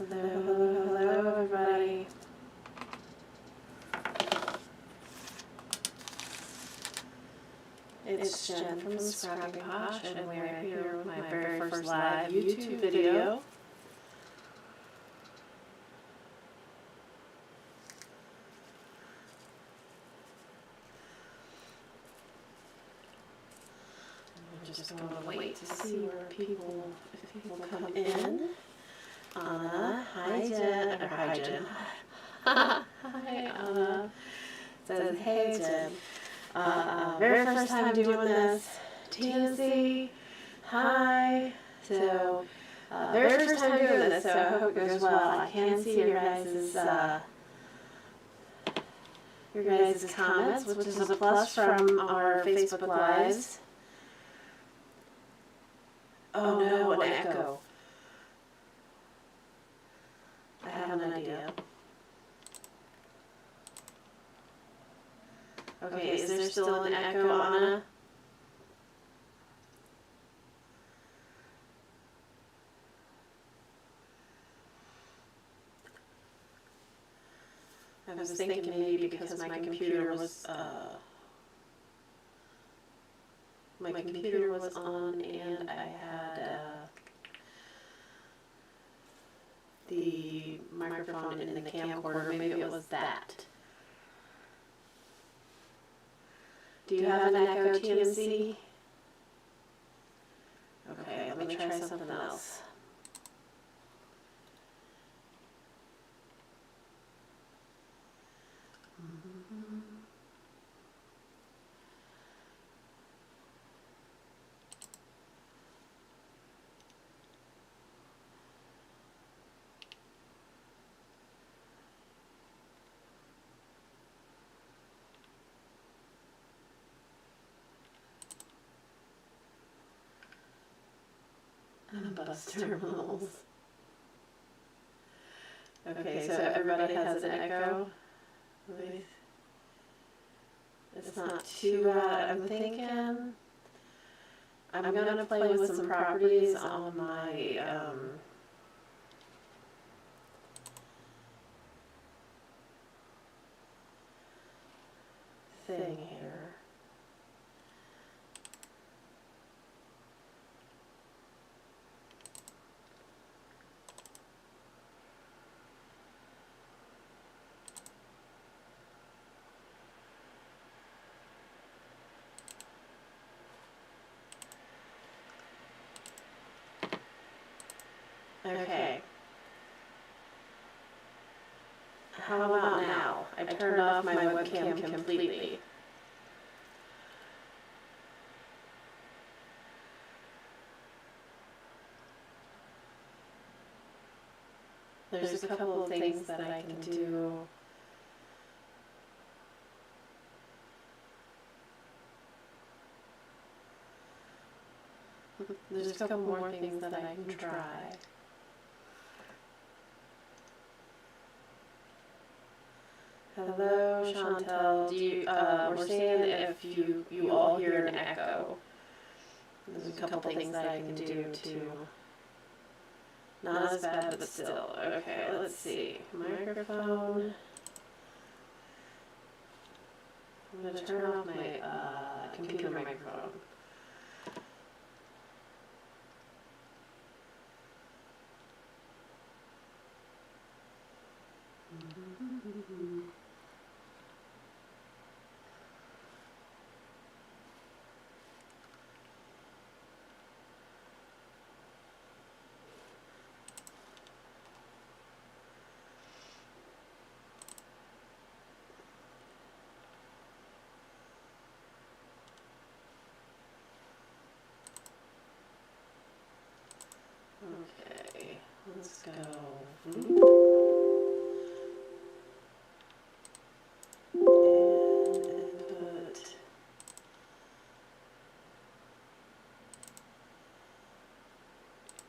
Hello, everybody. It's Jen from Scrappy Posh, and we're here with my very first live YouTube video. I'm just going to wait to see where if people come in. Anna, hi Jen, or hi Jen. Hi Anna. Says, hey Jen. Very first time doing this. TNC, hi. So, very first time doing this, so I hope it goes well. I can see your guys' comments, which is a plus from our Facebook Lives. Oh no, an echo. I have an idea. Okay, is there still an echo, Anna? I was thinking maybe because my computer was on and I had the microphone in the camcorder. Maybe it was that. Do you have an echo, TNC? Okay, let me try something else. Bus terminals. Okay, so everybody has an echo. It's not too bad. I'm thinking I'm gonna play with some properties on my thing here. Okay. How about now? I turned off my webcam completely. There's a couple of things that I can do. There's a couple more things that I can try. Hello, Chantel. Do you, we're saying if you all hear an echo. There's a couple things that I can do to. Not as bad, but still. Okay, let's see. Microphone. I'm going to turn off my computer microphone. Okay, let's go. And input.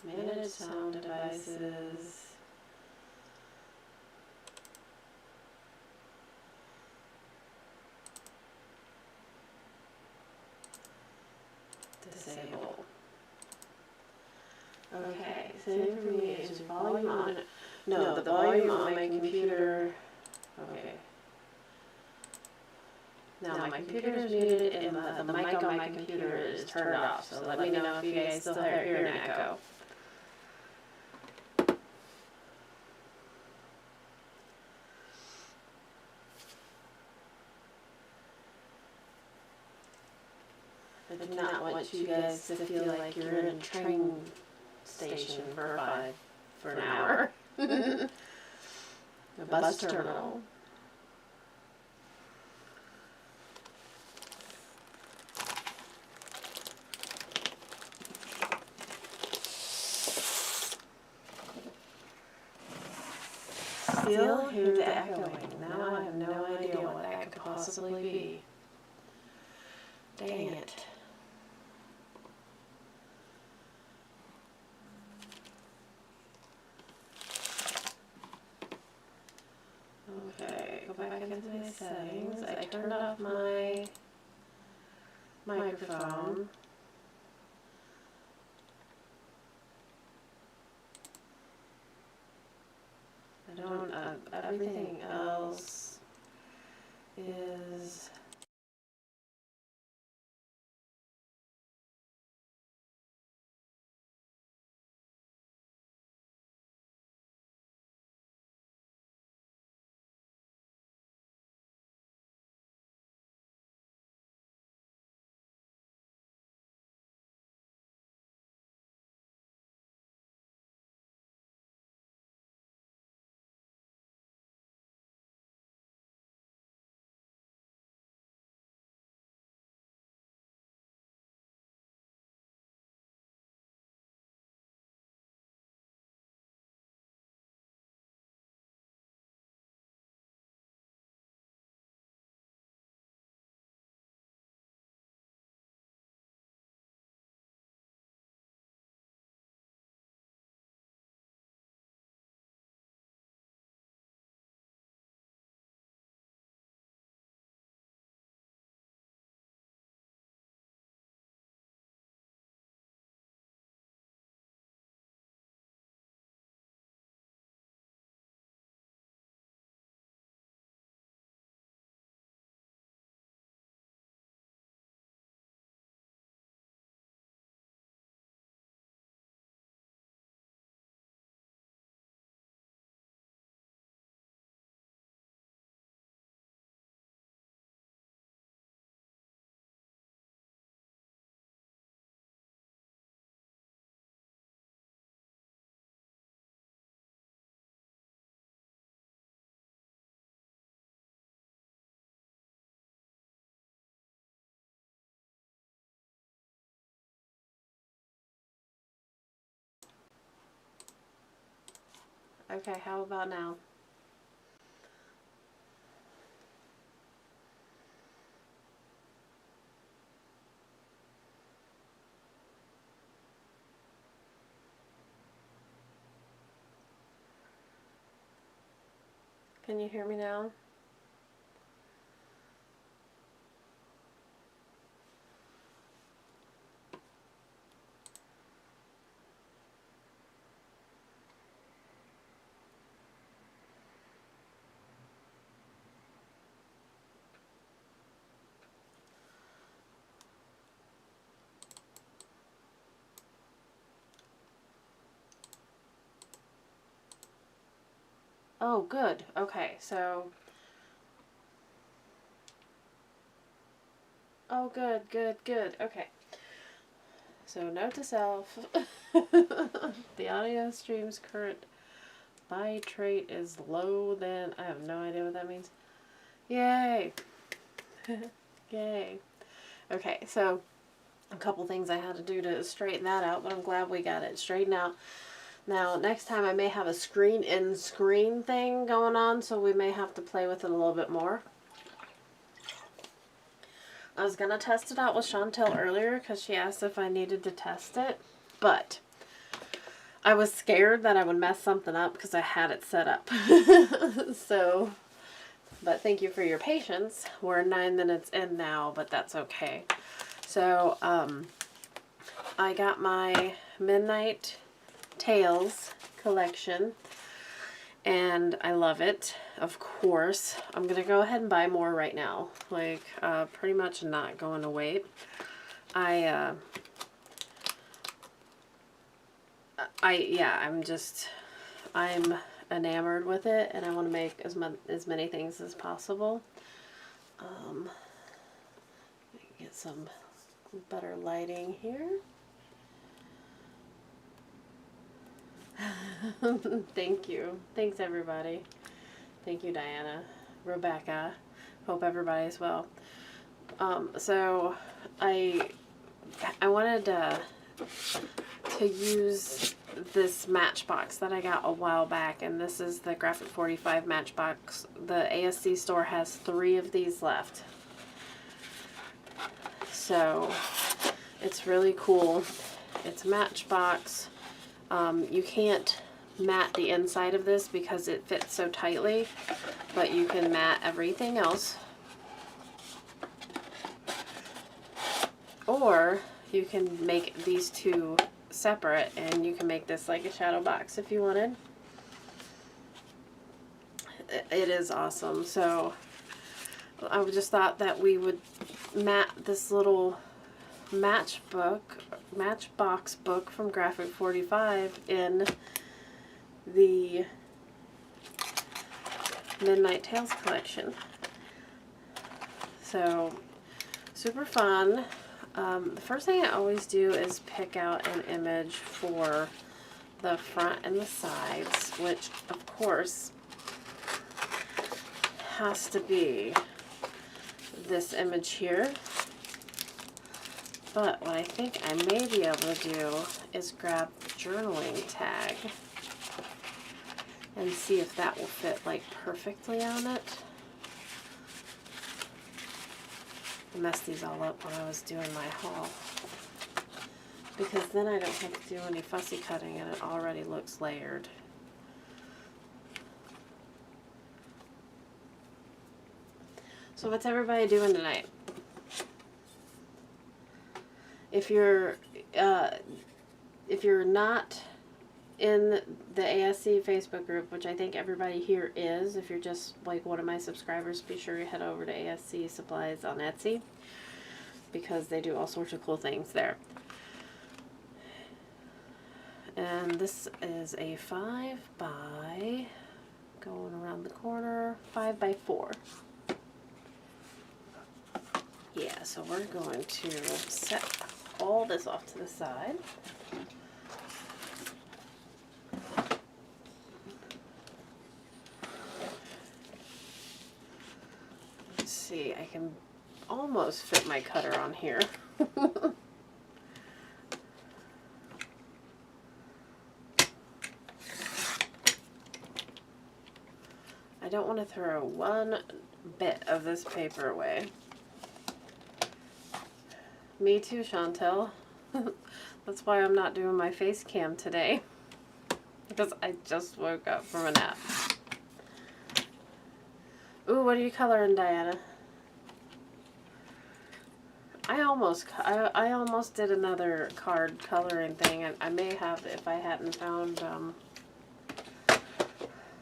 Manage sound devices. Disable. Okay, same for me is volume on. No, the volume on my computer. Okay. Now my computer is muted and the mic on my computer is turned off. So let me know if you guys still hear an echo. I do not want you guys to feel like you're in a train station for an hour. A bus terminal. Still hear the echoing. Now I have no idea what that could possibly be. Dang it. Okay, go back into my settings. I turned off my microphone. I don't, everything else is... Okay, how about now? Can you hear me now? Oh, good. Okay, so... Oh, good, good, good. Okay. So, note to self. The audio stream's current bitrate is low than... I have no idea what that means. Yay! Yay. Okay, so a couple things I had to do to straighten that out, but I'm glad we got it straightened out. Now, next time I may have a screen-in-screen thing going on, so we may have to play with it a little bit more. I was going to test it out with Chantel earlier because she asked if I needed to test it, but I was scared that I would mess something up because I had it set up. So, but thank you for your patience. We're 9 minutes in now, but that's okay. So, I got my Midnight Tales collection, and I love it. Of course, I'm gonna go ahead and buy more right now. Like, pretty much not going to wait. Yeah, I'm enamored with it, and I want to make as many things as possible. Get some better lighting here. Thank you. Thanks, everybody. Thank you, Diana. Rebecca. Hope everybody's well. So I wanted to use this Matchbox that I got a while back, and this is the Graphic 45 Matchbox. The ASC store has 3 of these left. So it's really cool. It's a Matchbox. You can't mat the inside of this because it fits so tightly, but you can mat everything else. Or you can make these 2 separate, and you can make this like a shadow box if you wanted. It is awesome. So I just thought that we would mat this little Matchbox book from Graphic 45 in the Midnight Tales collection. So super fun. The first thing I always do is pick out an image for the front and the sides, which of course has to be this image here. But what I think I may be able to do is grab the journaling tag and see if that will fit like perfectly on it. I messed these all up when I was doing my haul, because then I don't have to do any fussy cutting and it already looks layered. So what's everybody doing tonight? If you're not in the ASC Facebook group, which I think everybody here is, if you're just like one of my subscribers, be sure you head over to ASC Supplies on Etsy, because they do all sorts of cool things there. And this is a 5 by, going around the corner, 5 by 4. Yeah, so we're going to set all this off to the side. Let's see, I can almost fit my cutter on here. I don't want to throw one bit of this paper away. Me too, Chantel. That's why I'm not doing my face cam today, because I just woke up from a nap. Ooh, what are you coloring, Diana? I almost did another card coloring thing, and I may have if I hadn't found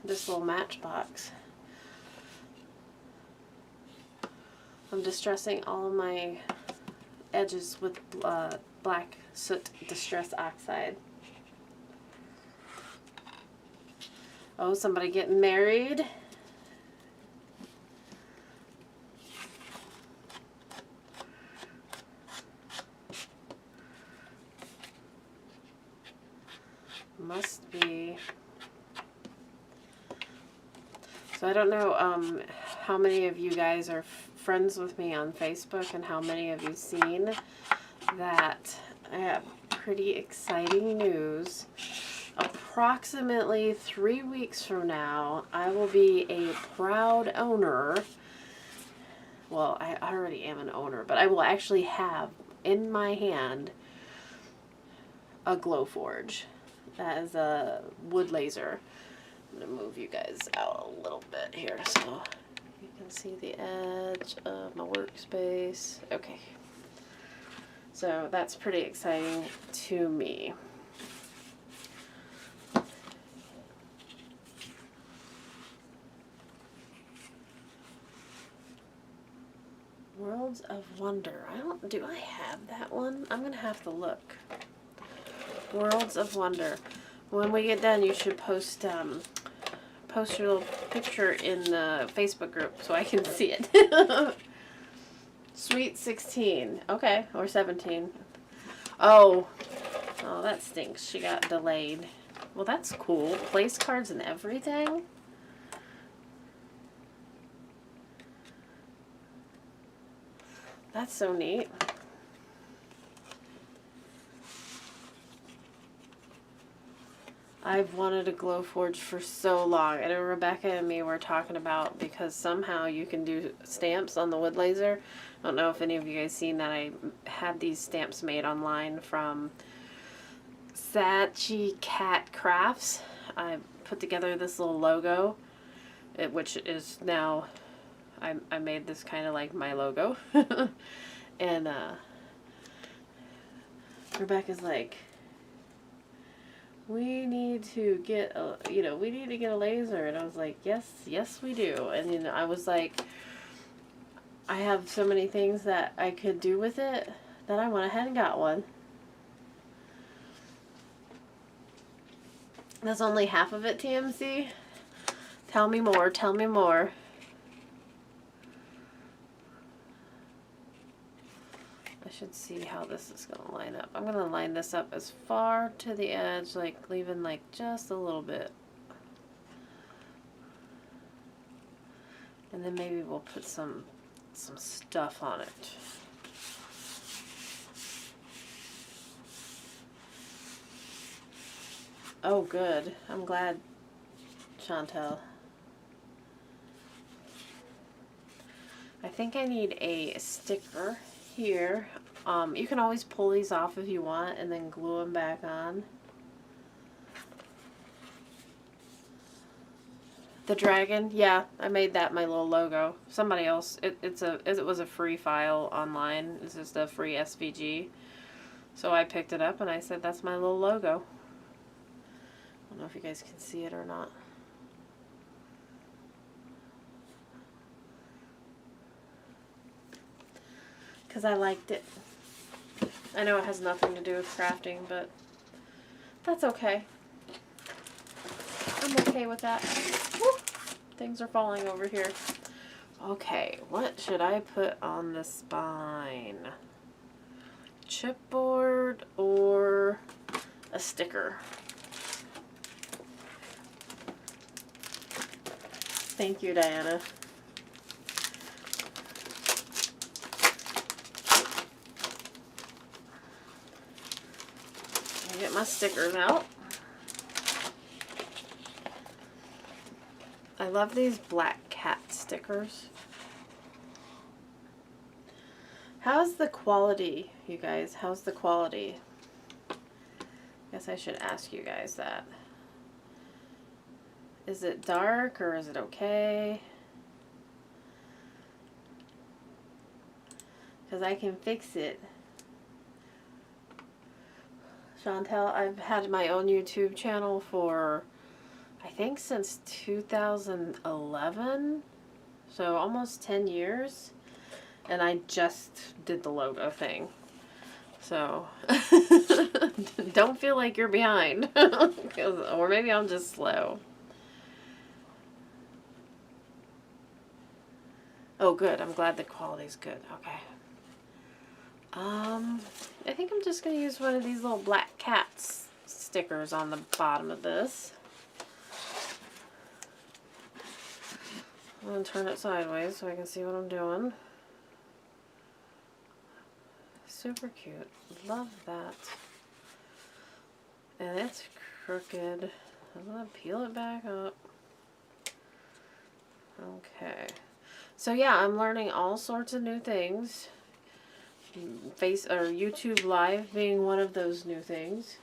this little Matchbox. I'm distressing all my edges with black soot distress oxide. Oh, somebody getting married? Must be. So I don't know how many of you guys are friends with me on Facebook, and how many of you seen that I have pretty exciting news. Approximately 3 weeks from now, I will be a proud owner. Well, I already am an owner, but I will actually have in my hand a Glowforge. That is a wood laser. I'm going to move you guys out a little bit here so you can see the edge of my workspace. Okay. So that's pretty exciting to me. Worlds of Wonder. Do I have that one? I'm going to have to look. Worlds of Wonder. When we get done, you should post your little picture in the Facebook group so I can see it. Sweet 16. Okay, or 17. Oh, that stinks. She got delayed. Well, that's cool. Place cards and everything. That's so neat. I've wanted a Glowforge for so long. I know Rebecca and me were talking about, because somehow you can do stamps on the wood laser. I don't know if any of you guys seen that. I had these stamps made online from Sachi Cat Crafts. I put together this little logo, which is now, I made this kind of like my logo. And Rebecca's like, we need to get a, we need to get a laser. And I was like, yes we do. And I was like, I have so many things that I could do with it that I went ahead and got one. That's only half of it, TMC. Tell me more, tell me more. I should see how this is going to line up. I'm going to line this up as far to the edge, like leaving like just a little bit. And then maybe we'll put some stuff on it. Oh, good. I'm glad, Chantel. I think I need a sticker here. You can always pull these off if you want and then glue them back on. The dragon, yeah, I made that my little logo. Somebody else, it was a free file online. It's just a free SVG. So I picked it up and I said, that's my little logo. I don't know if you guys can see it or not. Because I liked it. I know it has nothing to do with crafting, but that's okay. I'm okay with that. Woo! Things are falling over here. Okay, what should I put on the spine? Chipboard or a sticker? Thank you, Diana. I'll get my stickers out. I love these black cat stickers. How's the quality, you guys? How's the quality? Guess I should ask you guys that. Is it dark or is it okay? Because I can fix it. Chantel, I've had my own YouTube channel for, I think, since 2011. So almost 10 years. And I just did the logo thing. So don't feel like you're behind. Or maybe I'm just slow. Oh, good. I'm glad the quality's good. Okay. I think I'm just going to use one of these little black cats stickers on the bottom of this. I'm going to turn it sideways so I can see what I'm doing. Super cute. Love that. And it's crooked. I'm going to peel it back up. Okay. So yeah, I'm learning all sorts of new things. YouTube Live being one of those new things.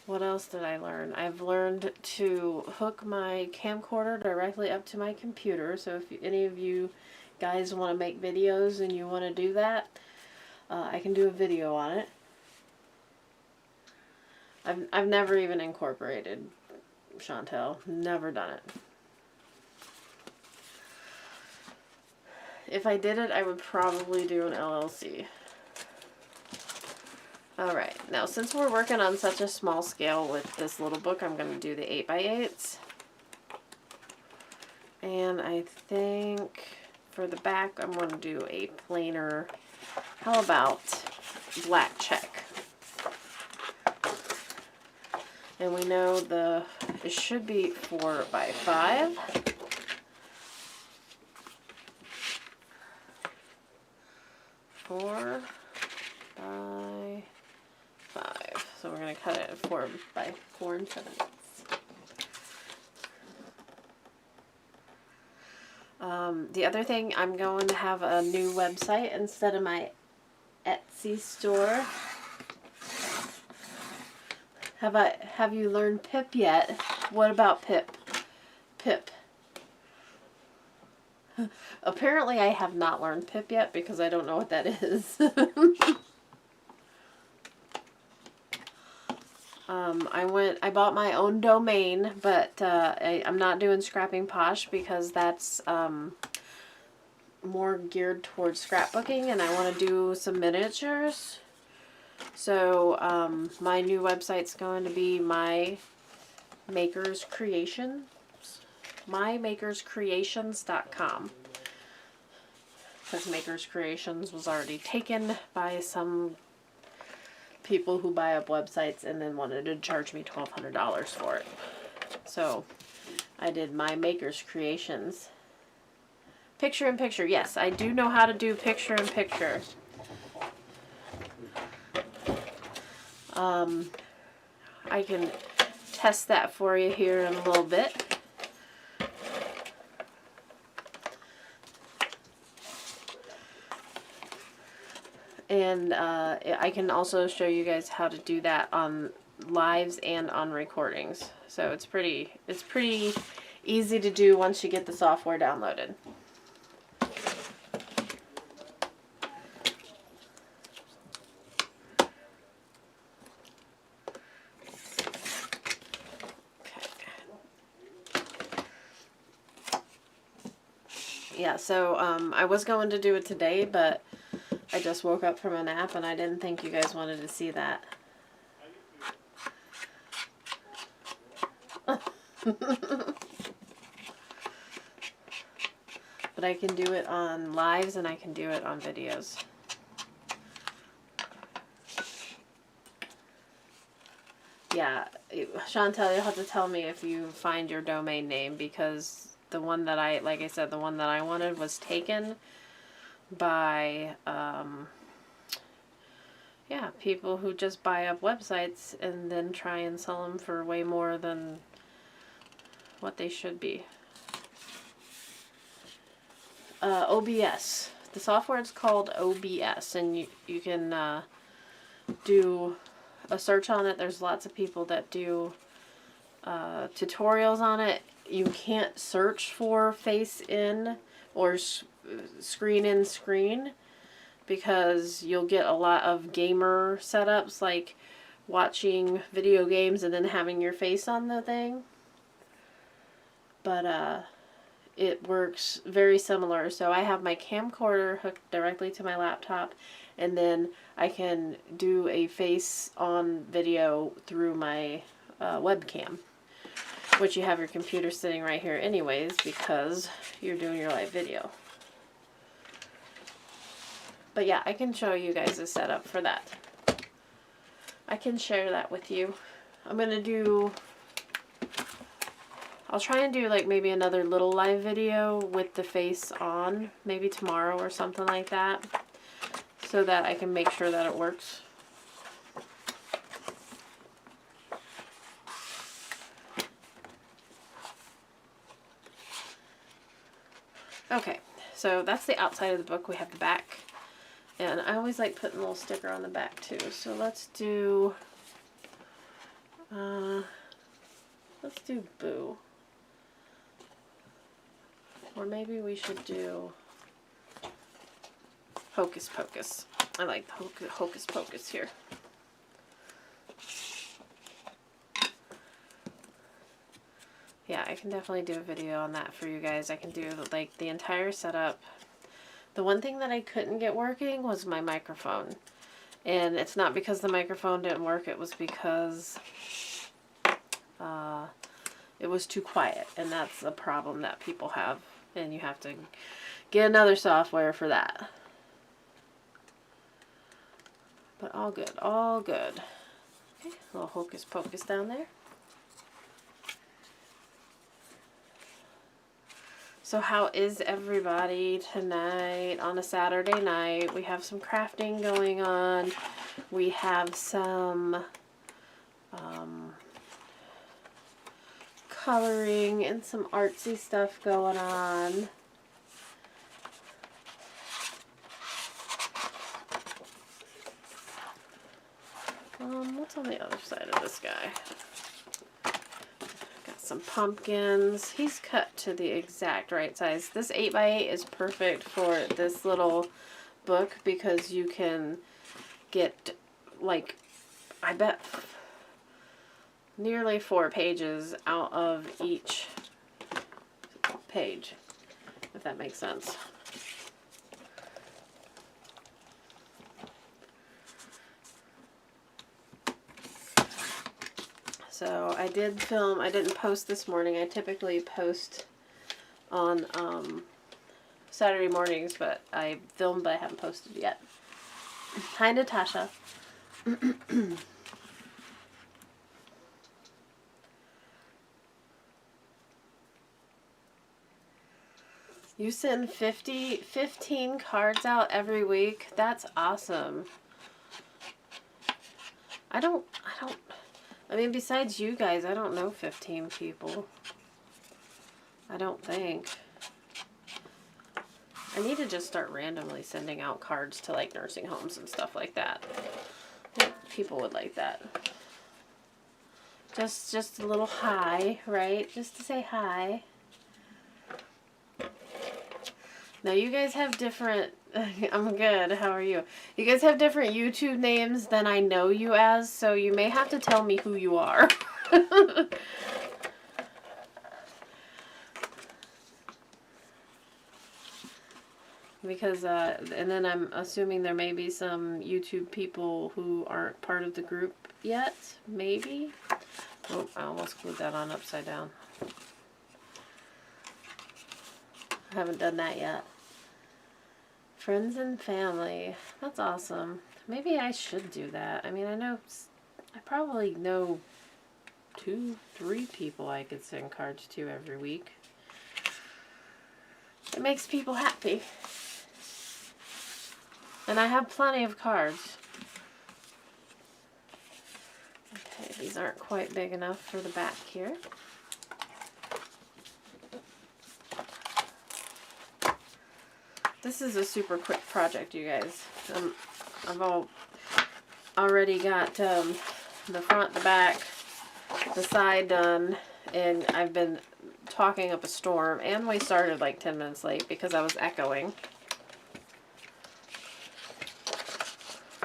What else did I learn? I've learned to hook my camcorder directly up to my computer. So if any of you guys want to make videos and you want to do that, I can do a video on it. I've never even incorporated Chantel. Never done it. if I did it, I would probably do an LLC. Alright, now since we're working on such a small scale with this little book, I'm going to do the 8x8s. And I think for the back, I'm going to do a plainer, how about black check? And we know it should be 4 by 5. Four by 5. So we're going to cut it at 4 by 4 7/8. The other thing, I'm going to have a new website instead of my Etsy store. Have you learned Pip yet? What about Pip? Pip. Apparently I have not learned Pip yet because I don't know what that is. I bought my own domain, but I'm not doing Scrapping Posh because that's more geared towards scrapbooking, and I want to do some miniatures. So my new website's going to be mymakerscreations.com, because Makers Creations was already taken by some people who buy up websites and then wanted to charge me $1,200 for it. So I did My Makers Creations. Picture in picture. Yes, I do know how to do picture in picture. I can test that for you here in a little bit. And I can also show you guys how to do that on lives and on recordings. So it's pretty easy to do once you get the software downloaded. Yeah, so I was going to do it today, but I just woke up from a nap and I didn't think you guys wanted to see that. But I can do it on lives and I can do it on videos. Yeah, Chantel, you'll have to tell me if you find your domain name, because the one that like I said, the one that I wanted was taken by, yeah, people who just buy up websites and then try and sell them for way more than what they should be. OBS. The software is called OBS, and you can do a search on it. There's lots of people that do tutorials on it. You can't search for face in or screen in screen, because you'll get a lot of gamer setups, like watching video games and then having your face on the thing. But it works very similar. So I have my camcorder hooked directly to my laptop, and then I can do a face on video through my webcam, which you have your computer sitting right here anyways because you're doing your live video. But yeah, I can show you guys a setup for that. I can share that with you. I'll try and do like maybe another little live video with the face on, maybe tomorrow or something like that, so that I can make sure that it works. Okay, so that's the outside of the book. We have the back. And I always like putting a little sticker on the back too. So let's do Boo. Or maybe we should do Hocus Pocus. I like the Hocus Pocus here. Yeah, I can definitely do a video on that for you guys. I can do like the entire setup The one thing that I couldn't get working was my microphone. And it's not because the microphone didn't work, it was because it was too quiet. And that's a problem that people have. And you have to get another software for that. But all good, all good. Okay, a little hocus pocus down there. So how is everybody tonight on a Saturday night? We have some crafting going on. We have some coloring and some artsy stuff going on. What's on the other side of this guy? Got some pumpkins. He's cut to the exact right size. This 8x8 is perfect for this little book because you can get, like, I bet nearly 4 pages out of each page, if that makes sense. So I did film, I didn't post this morning. I typically post on Saturday mornings, but I filmed but I haven't posted yet. Hi, Natasha. You send 15 cards out every week? That's awesome. I mean, besides you guys, I don't know 15 people. I don't think. I need to just start randomly sending out cards to, like, nursing homes and stuff like that. I think people would like that. Just a little hi, right? Just to say hi. Now, you guys have different... I'm good. How are you? You guys have different YouTube names than I know you as, so you may have to tell me who you are. Because, and then I'm assuming there may be some YouTube people who aren't part of the group yet. Maybe? Oh, I almost glued that on upside down. I haven't done that yet. Friends and family. That's awesome. Maybe I should do that. I mean, I probably know 2, 3 people I could send cards to every week. It makes people happy. And I have plenty of cards. Okay, these aren't quite big enough for the back here. This is a super quick project, you guys. I've already got the front, the back, the side done, and I've been talking up a storm, and we started like 10 minutes late because I was echoing.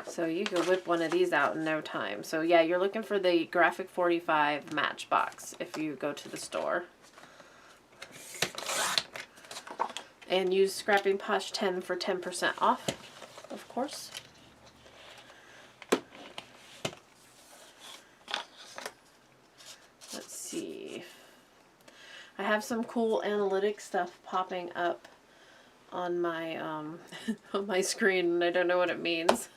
So you could whip one of these out in no time. So yeah, you're looking for the Graphic 45 Matchbox if you go to the store. And use Scrapping Posh 10 for 10% off, of course. Let's see. I have some cool analytic stuff popping up on my on my screen, and I don't know what it means.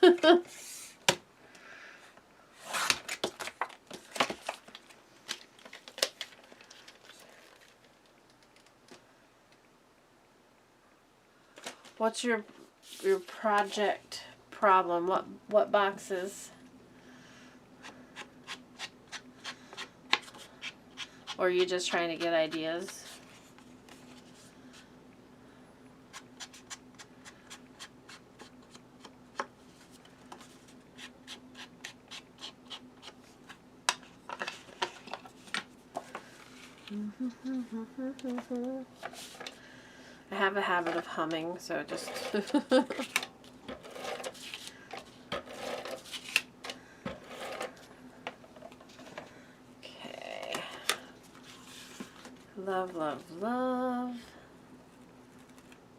What's your project problem? What boxes? Or are you just trying to get ideas? I have a habit of humming, so just... Okay. Love, love, love.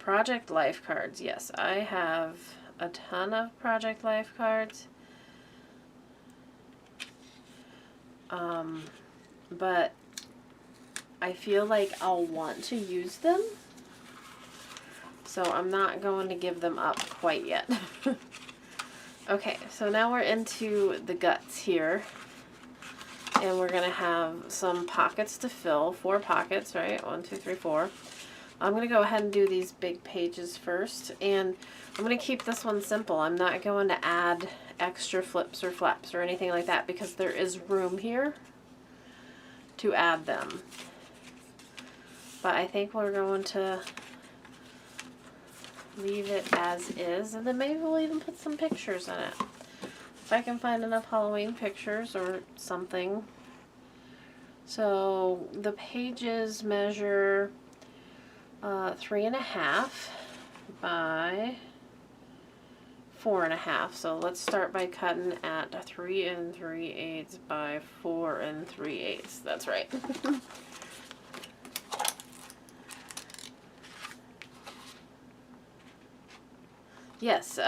Project Life cards. Yes, I have a ton of Project Life cards. But I feel like I'll want to use them. So I'm not going to give them up quite yet. Okay, so now we're into the guts here. And we're going to have some pockets to fill. 4 pockets, right? 1, 2, 3, 4. I'm going to go ahead and do these big pages first. And I'm going to keep this one simple. I'm not going to add extra flips or flaps or anything like that because there is room here to add them. But I think we're going to leave it as is, and then maybe we'll even put some pictures in it. If I can find enough Halloween pictures or something. So the pages measure 3.5 by 4.5. So let's start by cutting at 3 3/8 by 4 3/8. That's right. Yes,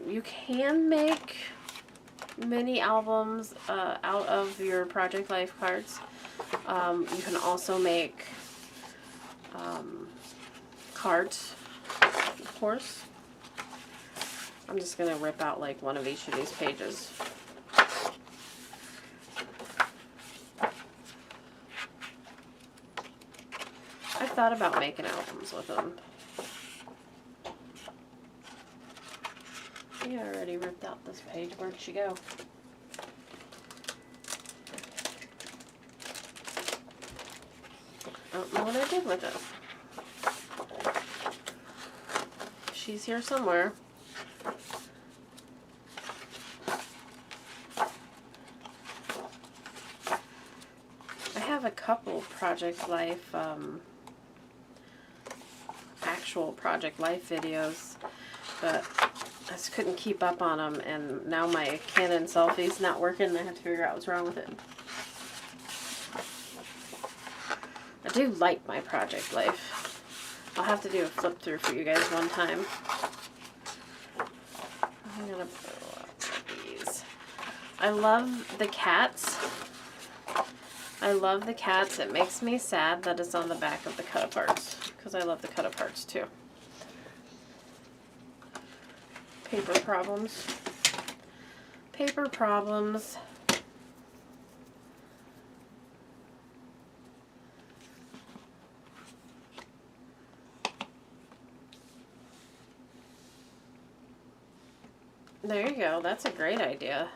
you can make mini albums out of your Project Life cards. You can also make cards, of course. I'm just going to rip out like one of each of these pages. I've thought about making albums with them. I already ripped out this page. Where'd she go? I don't know what I did with it. She's here somewhere. I have a couple Project Life, actual Project Life videos, but I just couldn't keep up on them, and now my Canon selfie's not working, and I have to figure out what's wrong with it. I do like my Project Life. I'll have to do a flip through for you guys one time. I'm gonna pull out these. I love the cats. I love the cats. It makes me sad that it's on the back of the cut-aparts, because I love the cut-aparts too. Paper problems. Paper problems. There you go. That's a great idea.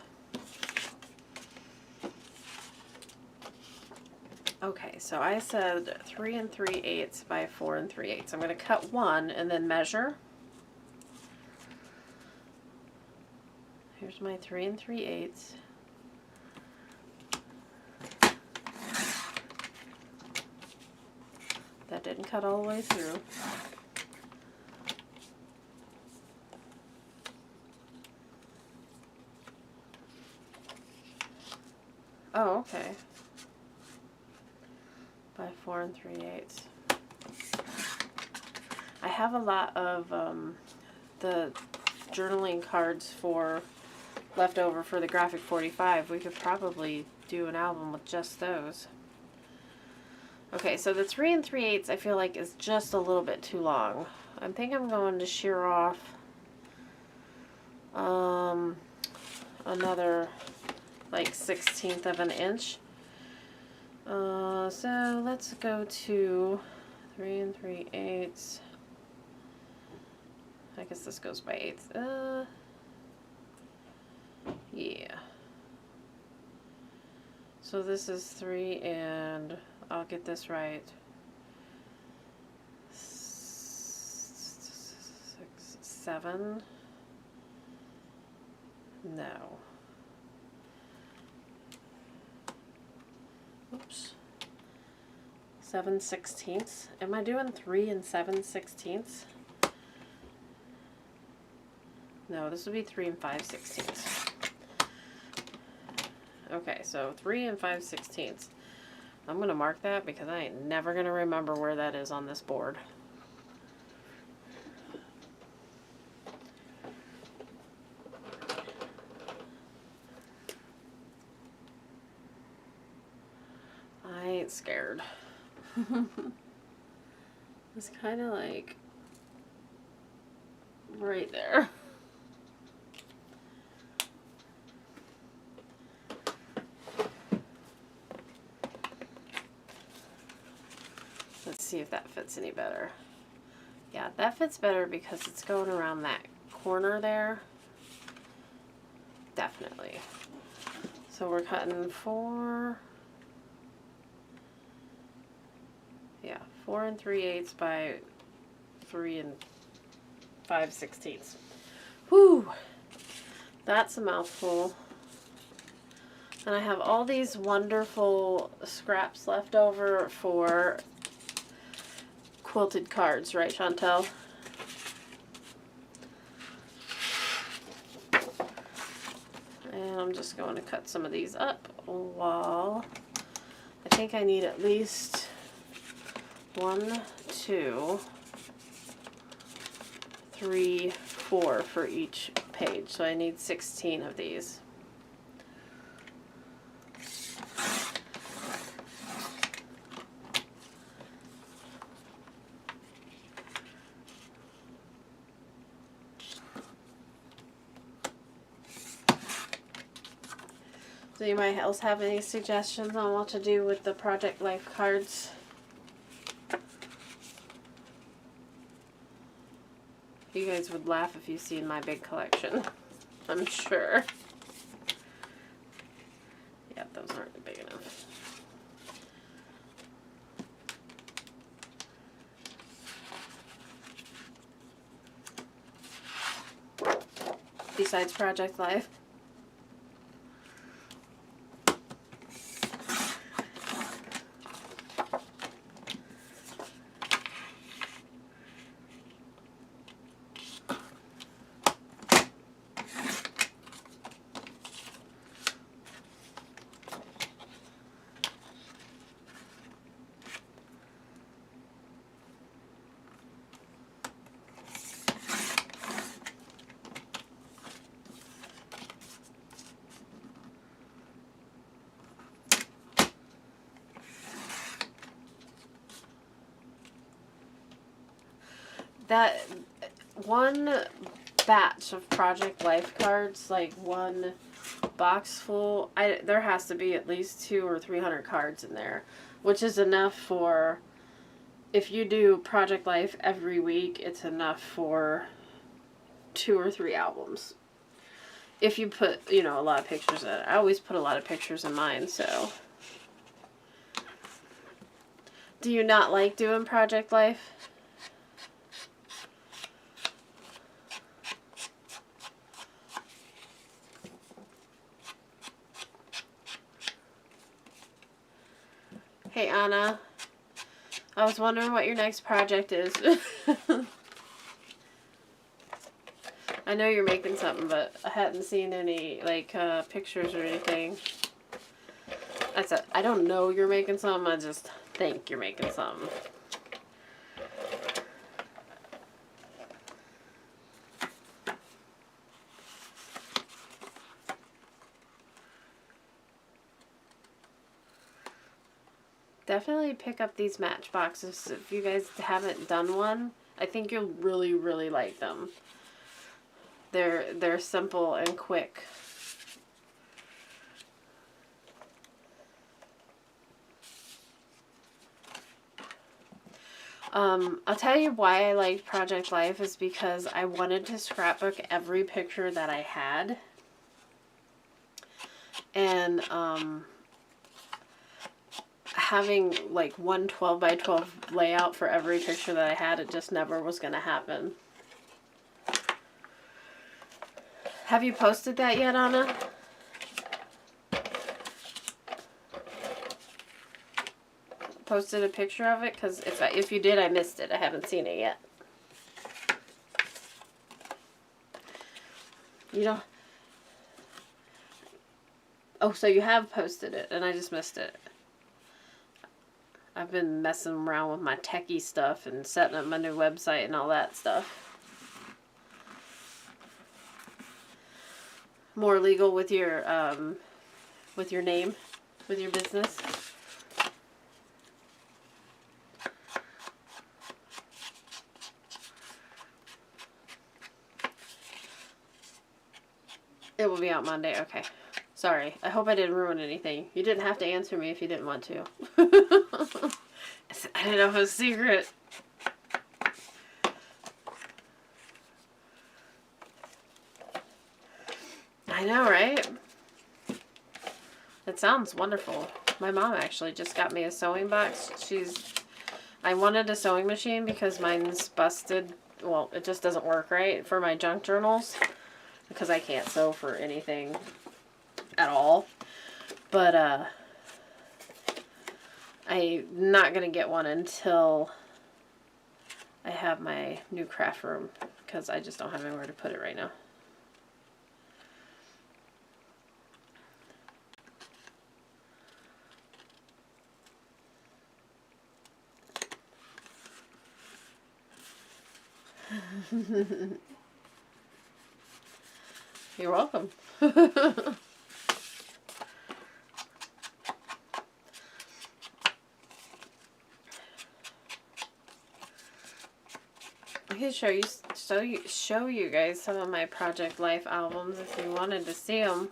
Okay, so I said 3 3/8 by 4 3/8. I'm going to cut one and then measure. Here's my 3 3/8. That didn't cut all the way through. Oh, okay. By 4 3/8. I have a lot of the journaling cards for left over for the Graphic 45. We could probably do an album with just those. Okay, so the 3 3/8 I feel like is just a little bit too long. I think I'm going to shear off another like 1/16 of an inch. So let's go to 3 3/8. I guess this goes by eighths. Yeah. So this is 3 and I'll get this right. 6, 7. No. Oops. 7/16. Am I doing 3 and 7/16? No, this would be 3 and 5/16. Okay, so 3 and 5/16. I'm going to mark that because I ain't never going to remember where that is on this board. scared. It's kind of like right there. Let's see if that fits any better. Yeah, that fits better because it's going around that corner there. Definitely. So we're cutting 4 3/8 by 3 5/16. Whew! That's a mouthful. And I have all these wonderful scraps left over for quilted cards, right, Chantel? And I'm just going to cut some of these up while I think I need at least 1, 2, 3, 4 for each page. So I need 16 of these. Does anybody else have any suggestions on what to do with the Project Life cards? You guys would laugh if you seen my big collection, I'm sure. Yeah, those aren't big enough. Besides Project Life. That one batch of Project Life cards, like one box full, there has to be at least 200 or 300 cards in there, which is enough for, if you do Project Life every week, it's enough for 2 or 3 albums. If you put, you know, a lot of pictures in it. I always put a lot of pictures in mine, so. Do you not like doing Project Life? Hey, Anna. I was wondering what your next project is. I know you're making something, but I hadn't seen any, like, pictures or anything. I don't know you're making something, I just think you're making something. Definitely pick up these matchboxes if you guys haven't done one. I think you'll really, really like them. They're simple and quick. I'll tell you why I liked Project Life is because I wanted to scrapbook every picture that I had. And, having like one 12 by 12 layout for every picture that I had, it just never was going to happen. Have you posted that yet, Anna? Posted a picture of it? Because if you did, I missed it. I haven't seen it yet. You know. Oh, so you have posted it, and I just missed it. I've been messing around with my techie stuff and setting up my new website and all that stuff. More legal with your name, with your business. It will be out Monday. Okay. Sorry. I hope I didn't ruin anything. You didn't have to answer me if you didn't want to. I didn't know if it was a secret. I know, right? It sounds wonderful. My mom actually just got me a sewing box. I wanted a sewing machine because mine's busted. Well, it just doesn't work right for my junk journals because I can't sew for anything at all. But I'm not going to get one until I have my new craft room because I just don't have anywhere to put it right now. You're welcome. I can show you guys some of my Project Life albums if you wanted to see them.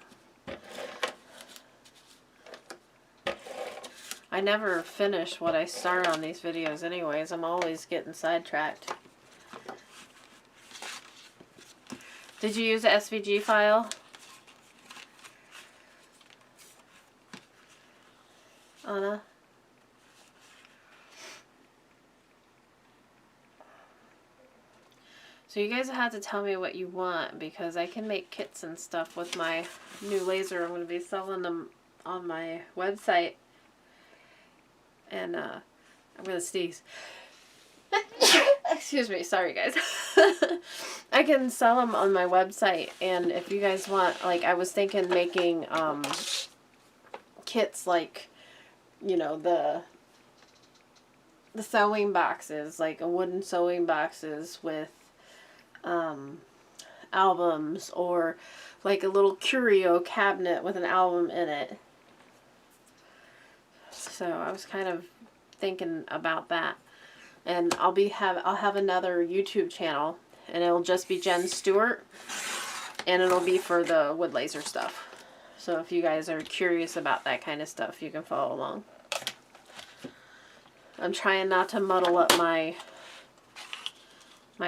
I never finish what I start on these videos anyways. I'm always getting sidetracked. Did you use the SVG file? Anna? So you guys have to tell me what you want because I can make kits and stuff with my new laser. I'm going to be selling them on my website. And I'm going to sneeze. Excuse me. Sorry, guys. I can sell them on my website. And if you guys want, like, I was thinking making kits like, you know, the sewing boxes, like a wooden sewing boxes with albums, or like a little curio cabinet with an album in it. So I was kind of thinking about that. And I'll have another YouTube channel, and it'll just be Jen Stewart, and it'll be for the wood laser stuff. So if you guys are curious about that kind of stuff, you can follow along. I'm trying not to muddle up my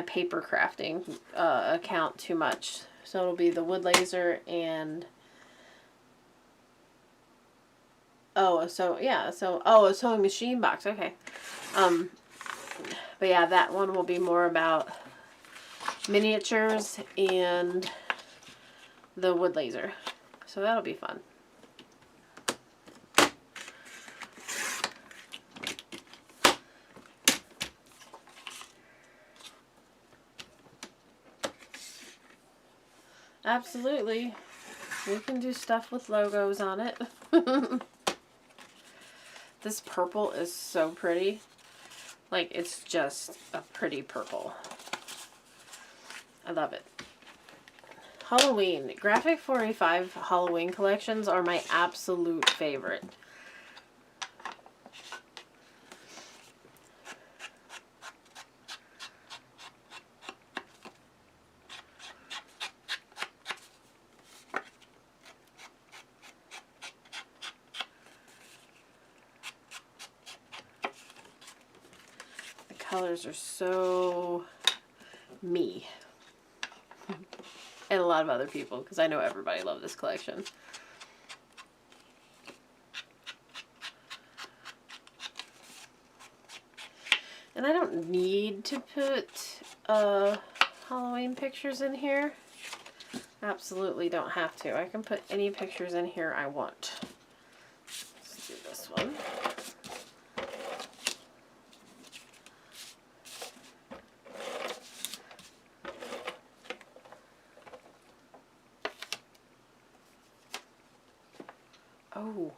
paper crafting account too much. So it'll be the wood laser and a sewing machine box. Okay. But yeah, that one will be more about miniatures and the wood laser. So that'll be fun. Absolutely. We can do stuff with logos on it. This purple is so pretty. Like, it's just a pretty purple. I love it. Halloween. Graphic 45 Halloween collections are my absolute favorite. Colors are so me. And a lot of other people, because I know everybody loved this collection. And I don't need to put Halloween pictures in here. Absolutely don't have to. I can put any pictures in here I want. Let's do this one. Oh,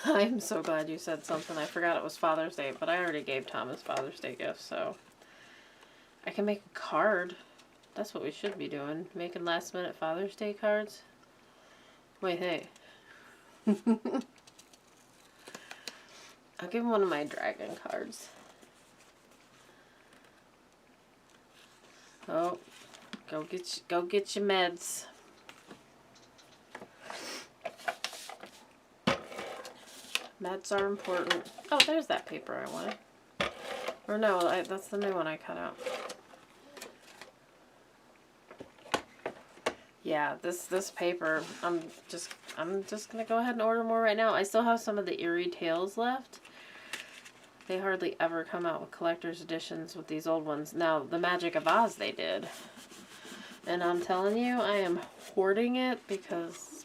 I'm so glad you said something. I forgot it was Father's Day, but I already gave Thomas Father's Day gifts, so I can make a card. That's what we should be doing, making last minute Father's Day cards. Wait, hey. I'll give him one of my dragon cards. Oh, go get your meds. Meds are important. Oh, there's that paper I wanted. Or no, that's the new one I cut out. Yeah, this paper, I'm just gonna go ahead and order more right now. I still have some of the Eerie Tales left. They hardly ever come out with collector's editions with these old ones. Now, the Magic of Oz they did. And I'm telling you, I am hoarding it because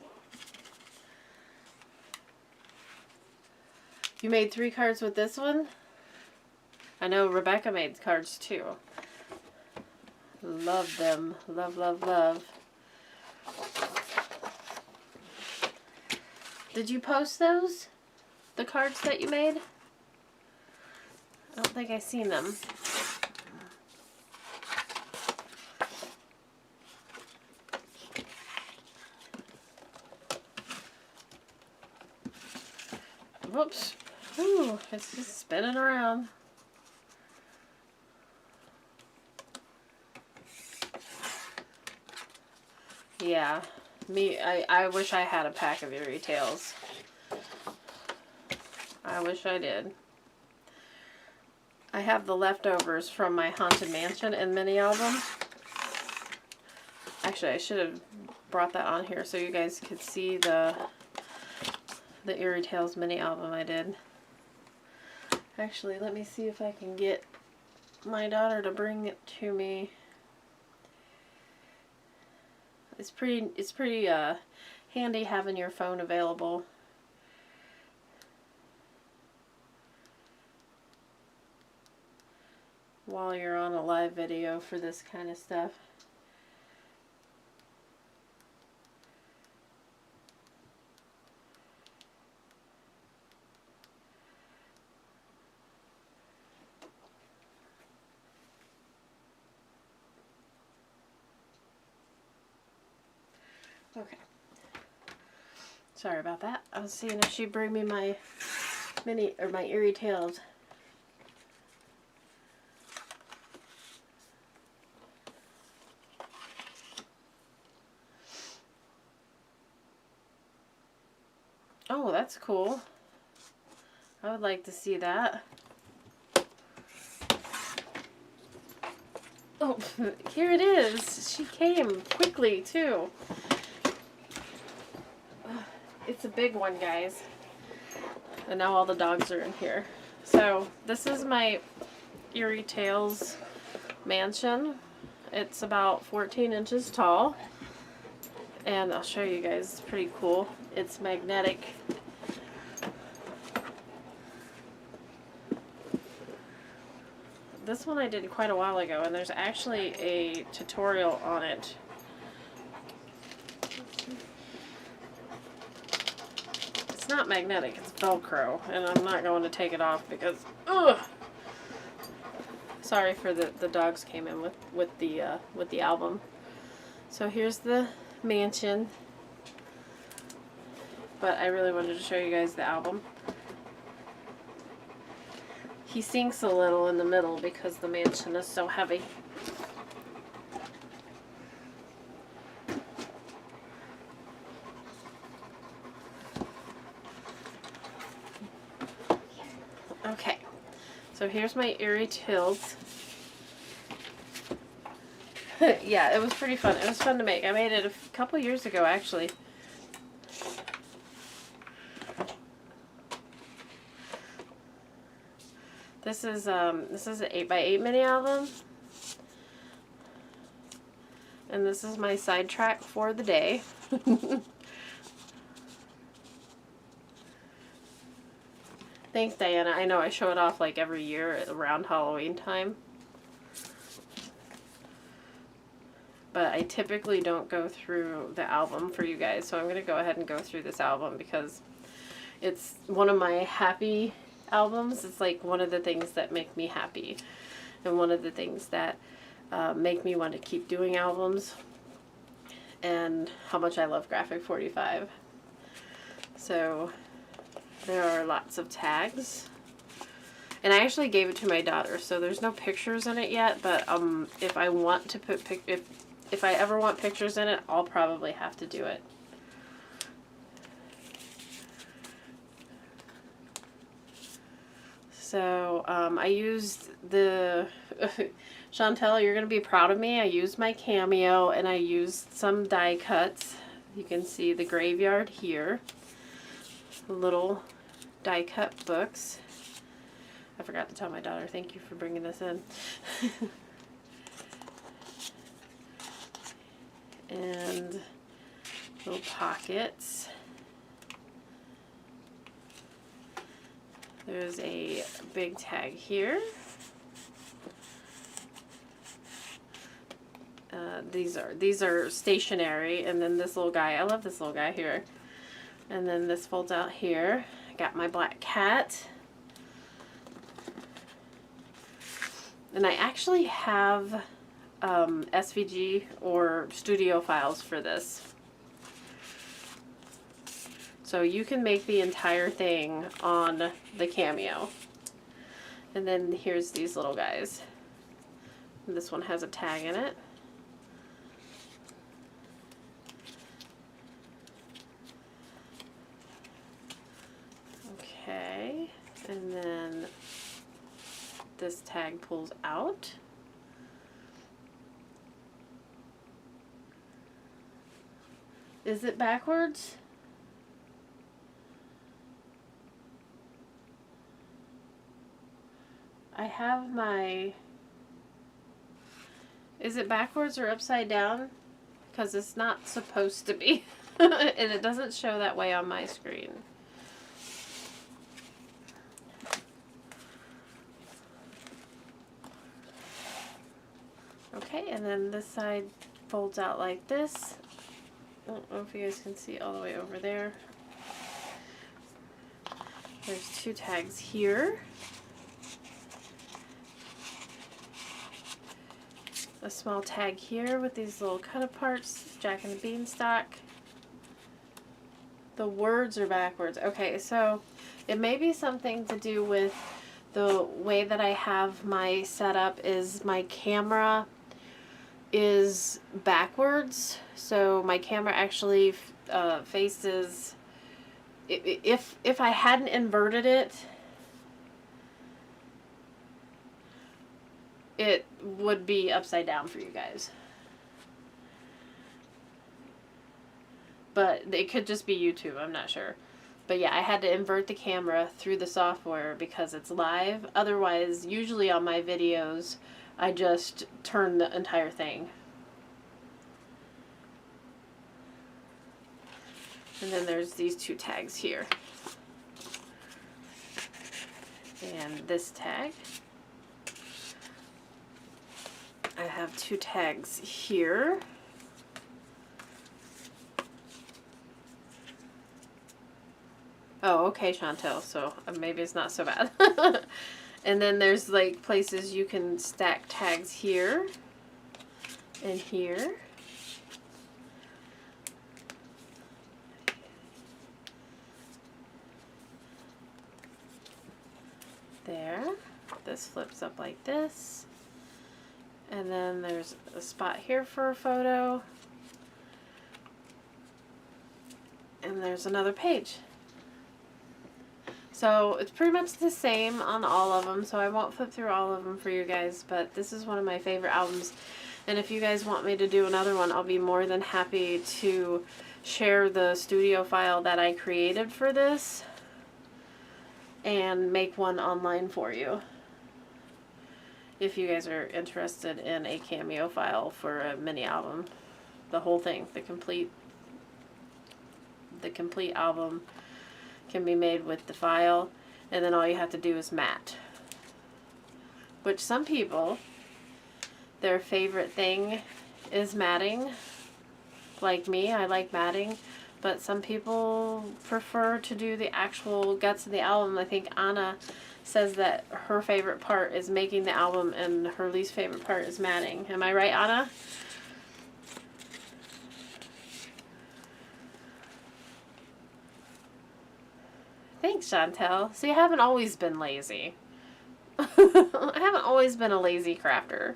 you made 3 cards with this one. I know Rebecca made cards too. Love them. Love, love, love. Did you post those? The cards that you made? I don't think I've seen them. Whoops. Ooh, it's just spinning around. Yeah. I wish I had a pack of Eerie Tales. I wish I did. I have the leftovers from my Haunted Mansion and mini album. Actually, I should have brought that on here so you guys could see the Eerie Tales mini album I did. Actually, let me see if I can get my daughter to bring it to me. It's pretty handy having your phone available. While you're on a live video for this kind of stuff. Okay. Sorry about that. I was seeing if she'd bring me my my Eerie Tales. Oh, that's cool. I would like to see that. Oh, here it is. She came quickly, too. It's a big one, guys. And now all the dogs are in here. So, this is my Eerie Tales mansion. It's about 14 inches tall. And I'll show you guys. It's pretty cool. It's magnetic. This one I did quite a while ago, and there's actually a tutorial on it. It's not magnetic, it's Velcro, and I'm not going to take it off because, ugh! Sorry for the dogs came in with the album. So here's the mansion, but I really wanted to show you guys the album. He sinks a little in the middle because the mansion is so heavy. Okay, so here's my Eerie Tales. Yeah, it was pretty fun. It was fun to make. I made it a couple years ago, actually. This is an 8x8 mini album, and this is my side track for the day. Thanks, Diana. I know I show it off like every year around Halloween time, but I typically don't go through the album for you guys, so I'm going to go ahead and go through this album because it's one of my happy albums. It's like one of the things that make me happy and one of the things that make me want to keep doing albums, and how much I love Graphic 45. So there are lots of tags, and I actually gave it to my daughter, so there's no pictures in it yet, but if I want to put if I ever want pictures in it, I'll probably have to do it. so I used the, Chantel, you're going to be proud of me. I used my Cameo and I used some die cuts. You can see the graveyard here. Little die cut books. I forgot to tell my daughter, thank you for bringing this in. And little pockets. There's a big tag here. These are stationary, and then this little guy, I love this little guy here. And then this folds out here. I got my black cat. And I actually have SVG or studio files for this. So you can make the entire thing on the Cameo. And then here's these little guys. And this one has a tag in it. Okay, and then this tag pulls out. Is it backwards? I have my... Is it backwards or upside down? Because it's not supposed to be. And it doesn't show that way on my screen. Okay, and then this side folds out like this. I don't know if you guys can see all the way over there. There's two tags here. A small tag here with these little cut aparts, Jack and the Beanstalk. The words are backwards. Okay, so it may be something to do with the way that I have my setup is my camera is backwards. So my camera actually faces, if I hadn't inverted it, it would be upside down for you guys. But it could just be YouTube, I'm not sure. But yeah, I had to invert the camera through the software because it's live. Otherwise, usually on my videos, I just turn the entire thing. And then there's these two tags here. And this tag. I have two tags here. Oh, okay, Chantel, so maybe it's not so bad. And then there's like places you can stack tags here and here. There. This flips up like this. And then there's a spot here for a photo. And there's another page. So it's pretty much the same on all of them, so I won't flip through all of them for you guys, but this is one of my favorite albums. And if you guys want me to do another one, I'll be more than happy to share the studio file that I created for this and make one online for you. If you guys are interested in a Cameo file for a mini album, the whole thing, the complete album can be made with the file, and then all you have to do is mat. Which some people, their favorite thing is matting. Like me, I like matting, but some people prefer to do the actual guts of the album. I think Anna says that her favorite part is making the album and her least favorite part is matting. Am I right, Anna? Thanks, Chantel. See, I haven't always been lazy. I haven't always been a lazy crafter.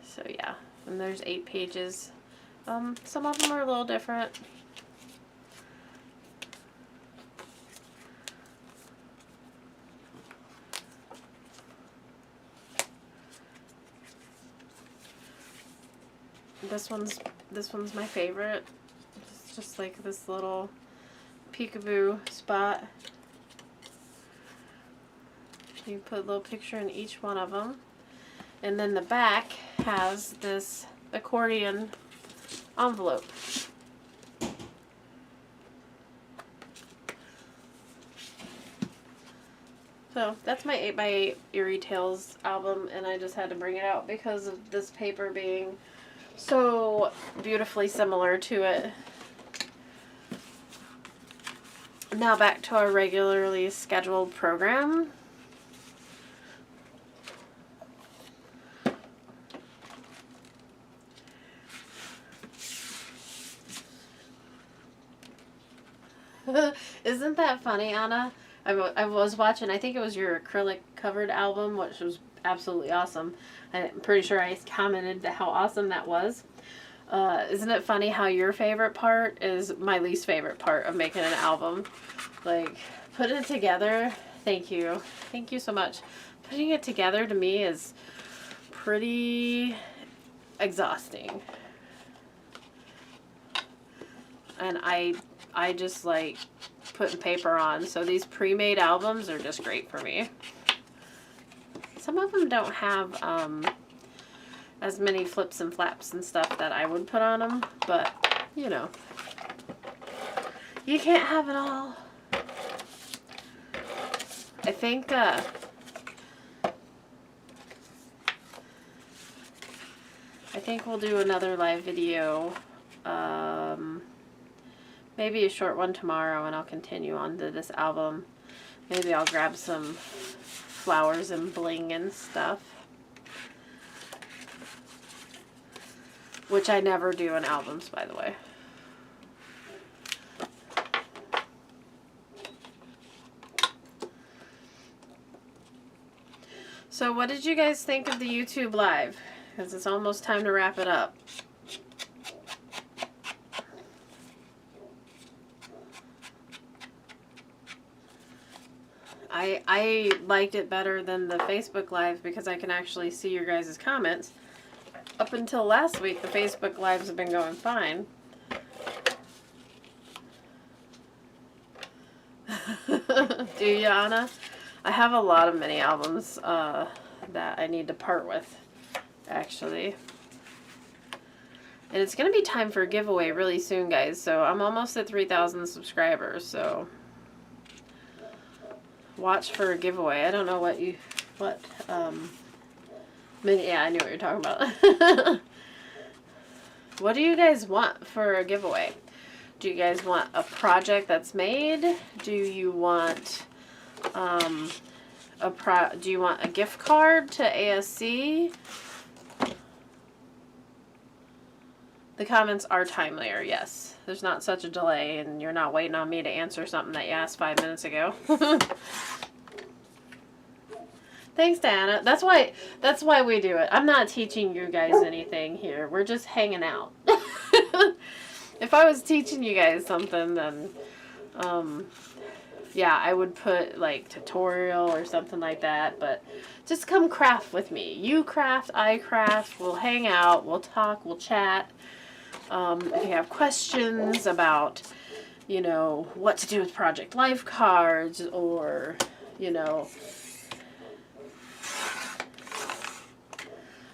So yeah, and there's 8 pages. Some of them are a little different. this one's my favorite. It's just like this little peekaboo spot. You put a little picture in each one of them. And then the back has this accordion envelope. So that's my 8x8 Eerie Tales album, and I just had to bring it out because of this paper being so beautifully similar to it. Now back to our regularly scheduled program. Isn't that funny, Anna? I was watching, I think it was your acrylic covered album, which was absolutely awesome. I'm pretty sure I commented how awesome that was. Isn't it funny how your favorite part is my least favorite part of making an album? Like, putting it together, thank you. Thank you so much. Putting it together to me is pretty exhausting. And I just like putting paper on. So these pre-made albums are just great for me. Some of them don't have as many flips and flaps and stuff that I would put on them, but you know, you can't have it all. I think we'll do another live video, maybe a short one tomorrow, and I'll continue on to this album. Maybe I'll grab some flowers and bling and stuff, which I never do in albums, by the way. So what did you guys think of the YouTube live? Because it's almost time to wrap it up. I liked it better than the Facebook Live because I can actually see your guys' comments. Up until last week, the Facebook Lives have been going fine. Do you, Anna? I have a lot of mini albums that I need to part with, actually. And it's going to be time for a giveaway really soon, guys. So I'm almost at 3,000 subscribers, so watch for a giveaway. I don't know yeah, I knew what you're talking about. What do you guys want for a giveaway? Do you guys want a project that's made? Do you want do you want a gift card to ASC? The comments are timelier, yes. There's not such a delay, and you're not waiting on me to answer something that you asked 5 minutes ago. Thanks, Diana. That's why we do it. I'm not teaching you guys anything here. We're just hanging out. If I was teaching you guys something, then yeah, I would put like tutorial or something like that, but just come craft with me. You craft, I craft, we'll hang out, we'll talk, we'll chat. If you have questions about, you know, what to do with Project Life cards, or, you know,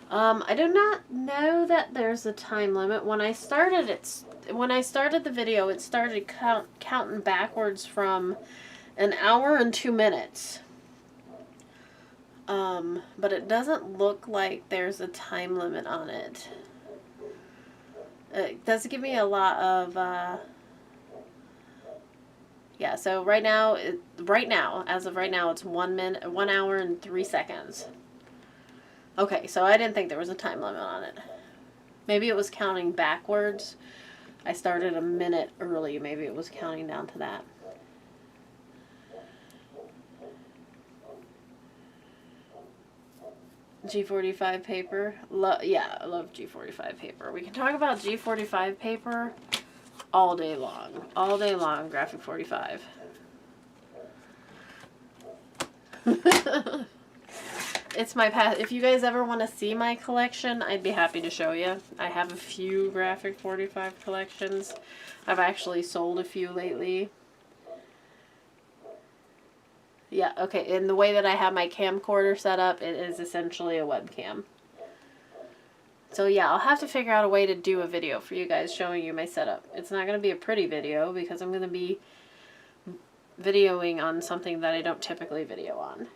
I do not know that there's a time limit. When I started the video, it started counting backwards from 1 hour and 2 minutes. But it doesn't look like there's a time limit on it. It does give me a lot of, yeah, so right now, as of right now, it's 1 hour and 3 seconds. Okay, so I didn't think there was a time limit on it. Maybe it was counting backwards. I started a minute early. Maybe it was counting down to that. G45 paper. Yeah, I love G45 paper. We can talk about G45 paper all day long. All day long, Graphic 45. it's my past. If you guys ever want to see my collection, I'd be happy to show you. I have a few Graphic 45 collections. I've actually sold a few lately. Yeah, okay, and the way that I have my camcorder set up, it is essentially a webcam. So yeah, I'll have to figure out a way to do a video for you guys showing you my setup. It's not going to be a pretty video because I'm going to be videoing on something that I don't typically video on.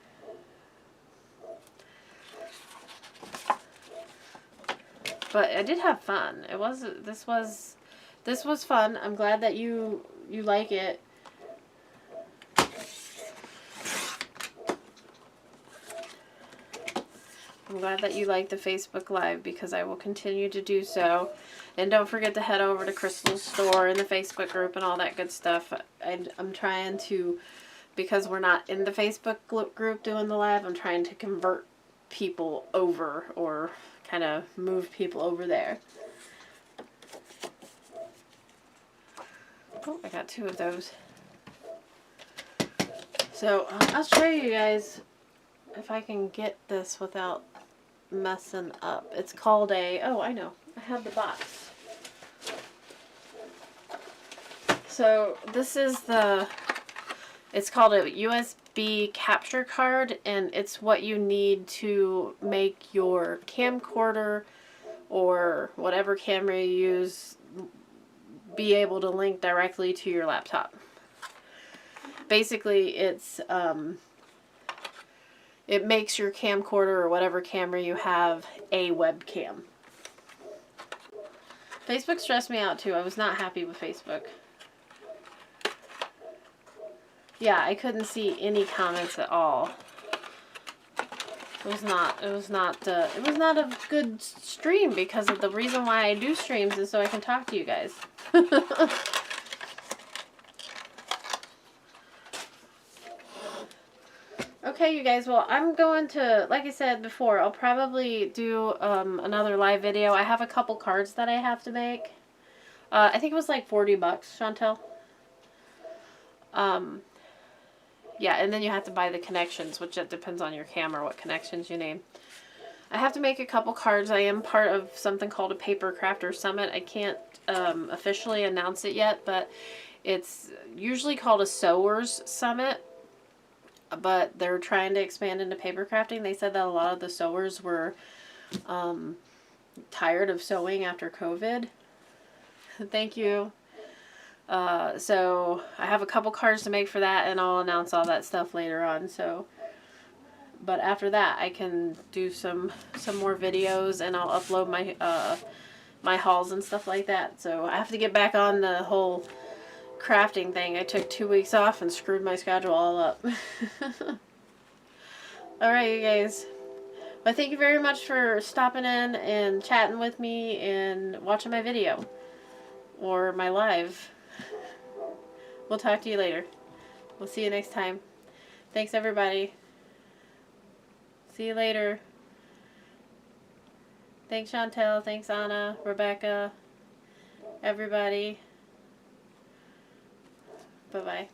But I did have fun. This was fun. I'm glad that you like it. I'm glad that you like the Facebook Live because I will continue to do so. And don't forget to head over to Crystal's store and the Facebook group and all that good stuff. I'm trying to, because we're not in the Facebook group doing the live, I'm trying to convert people over or kind of move people over there. Oh, I got 2 of those. So I'll show you guys if I can get this without messing up. It's called a, oh, I know, I have the box. So this is it's called a USB capture card, and it's what you need to make your camcorder or whatever camera you use be able to link directly to your laptop. Basically, it makes your camcorder or whatever camera you have a webcam. Facebook stressed me out too. I was not happy with Facebook. Yeah, I couldn't see any comments at all. It was not a good stream because of the reason why I do streams is so I can talk to you guys. Okay, you guys, well, I'm going to, like I said before, I'll probably do another live video. I have a couple cards that I have to make. I think it was like $40, Chantel. Yeah, and then you have to buy the connections, which it depends on your camera, what connections you name. I have to make a couple cards. I am part of something called a Paper Crafter Summit. I can't officially announce it yet, but it's usually called a Sewers Summit. But they're trying to expand into paper crafting. They said that a lot of the sewers were tired of sewing after COVID. Thank you. So I have a couple cards to make for that, and I'll announce all that stuff later on. So, but after that, I can do some more videos, and I'll upload my my hauls and stuff like that. So I have to get back on the whole crafting thing. I took 2 weeks off and screwed my schedule all up. Alright, you guys. Well, thank you very much for stopping in and chatting with me and watching my video. Or my live. We'll talk to you later. We'll see you next time. Thanks, everybody. See you later. Thanks, Chantel. Thanks, Anna, Rebecca, everybody. Bye-bye.